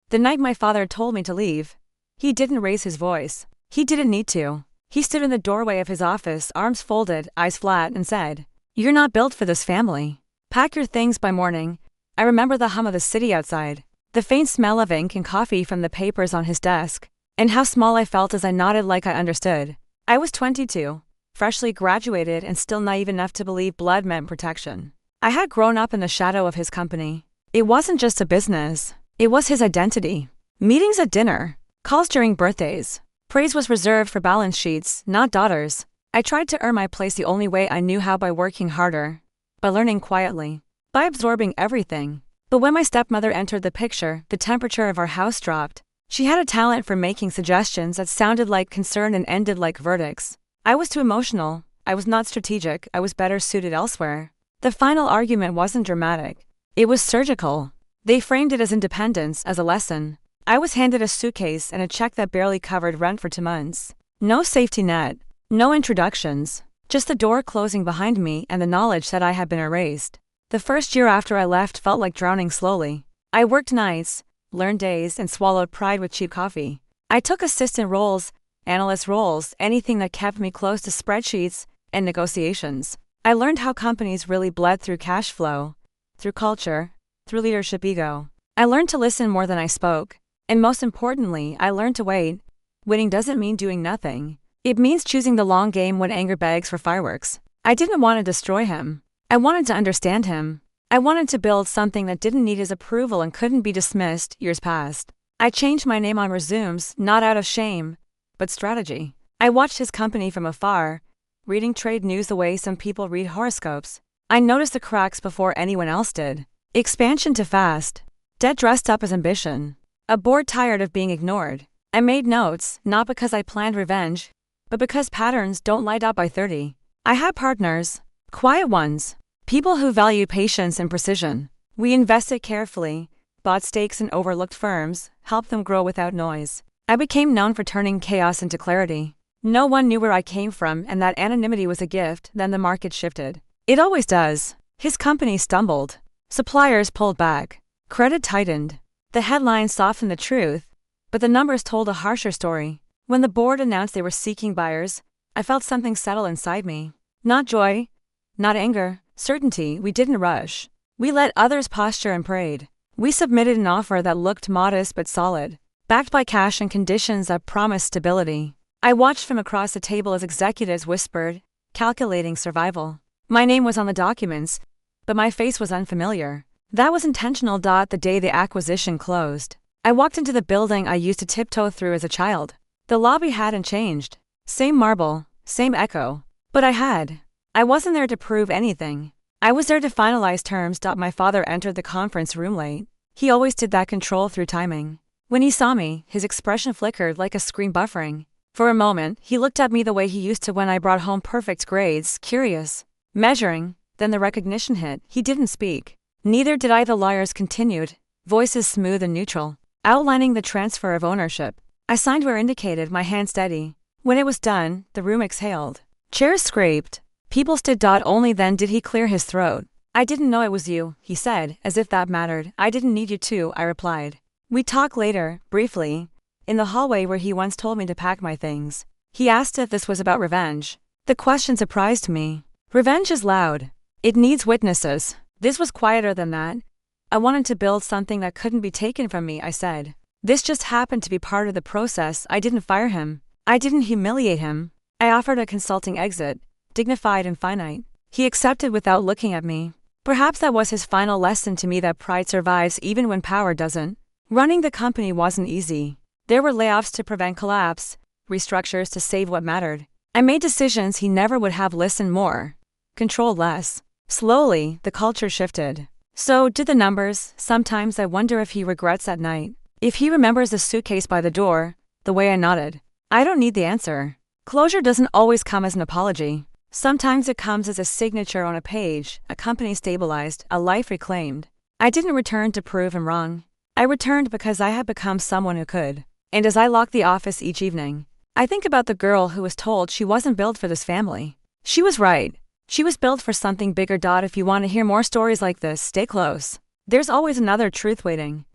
The night my father told me to leave, he didn't raise his voice. He didn't need to. He stood in the doorway of his office, arms folded, eyes flat, and said, "You're not built for this family. Pack your things by morning." I remember the hum of the city outside, the faint smell of ink and coffee from the papers on his desk, and how small I felt as I nodded like I understood. I was 22, freshly graduated and still naive enough to believe blood meant protection. I had grown up in the shadow of his company. It wasn't just a business, it was his identity. Meetings at dinner, calls during birthdays. Praise was reserved for balance sheets, not daughters. I tried to earn my place the only way I knew how, by working harder, by learning quietly, by absorbing everything. But when my stepmother entered the picture, the temperature of our house dropped. She had a talent for making suggestions that sounded like concern and ended like verdicts. I was too emotional, I was not strategic, I was better suited elsewhere. The final argument wasn't dramatic. It was surgical. They framed it as independence, as a lesson. I was handed a suitcase and a check that barely covered rent for 2 months. No safety net, no introductions, just the door closing behind me and the knowledge that I had been erased. The first year after I left felt like drowning slowly. I worked nights, learned days, and swallowed pride with cheap coffee. I took assistant roles, analyst roles, anything that kept me close to spreadsheets and negotiations. I learned how companies really bled through cash flow, through culture, through leadership ego. I learned to listen more than I spoke. And most importantly, I learned to wait. Winning doesn't mean doing nothing. It means choosing the long game when anger begs for fireworks. I didn't want to destroy him. I wanted to understand him. I wanted to build something that didn't need his approval and couldn't be dismissed. Years passed. I changed my name on resumes, not out of shame, but strategy. I watched his company from afar, reading trade news the way some people read horoscopes. I noticed the cracks before anyone else did. Expansion too fast. Debt dressed up as ambition. A board tired of being ignored. I made notes, not because I planned revenge, but because patterns don't light up by 30. I had partners, quiet ones, people who value patience and precision. We invested carefully, bought stakes in overlooked firms, helped them grow without noise. I became known for turning chaos into clarity. No one knew where I came from, and that anonymity was a gift. Then the market shifted. It always does. His company stumbled. Suppliers pulled back. Credit tightened. The headlines softened the truth, but the numbers told a harsher story. When the board announced they were seeking buyers, I felt something settle inside me. Not joy, not anger, certainty. We didn't rush. We let others posture and prayed. We submitted an offer that looked modest but solid, backed by cash and conditions that promised stability. I watched from across the table as executives whispered, calculating survival. My name was on the documents, but my face was unfamiliar. That was intentional. The day the acquisition closed, I walked into the building I used to tiptoe through as a child. The lobby hadn't changed. Same marble, same echo. But I wasn't there to prove anything. I was there to finalize terms. My father entered the conference room late. He always did that, control through timing. When he saw me, his expression flickered like a screen buffering. For a moment, he looked at me the way he used to when I brought home perfect grades, curious, measuring. Then the recognition hit. He didn't speak. Neither did I. The lawyers continued, voices smooth and neutral, outlining the transfer of ownership. I signed where indicated, my hand steady. When it was done, the room exhaled. Chairs scraped. People stood. Only then did he clear his throat. "I didn't know it was you," he said, as if that mattered. "I didn't need you to," I replied. We talked later, briefly, in the hallway where he once told me to pack my things. He asked if this was about revenge. The question surprised me. Revenge is loud. It needs witnesses. This was quieter than that. "I wanted to build something that couldn't be taken from me," I said. "This just happened to be part of the process." I didn't fire him. I didn't humiliate him. I offered a consulting exit, dignified and finite. He accepted without looking at me. Perhaps that was his final lesson to me, that pride survives even when power doesn't. Running the company wasn't easy. There were layoffs to prevent collapse, restructures to save what mattered. I made decisions he never would have. Listened more, controlled less. Slowly, the culture shifted. So did the numbers. Sometimes I wonder if he regrets that night. If he remembers the suitcase by the door, the way I nodded. I don't need the answer. Closure doesn't always come as an apology. Sometimes it comes as a signature on a page, a company stabilized, a life reclaimed. I didn't return to prove him wrong. I returned because I had become someone who could. And as I locked the office each evening, I think about the girl who was told she wasn't built for this family. She was right. She was built for something bigger. If you want to hear more stories like this, stay close. There's always another truth waiting.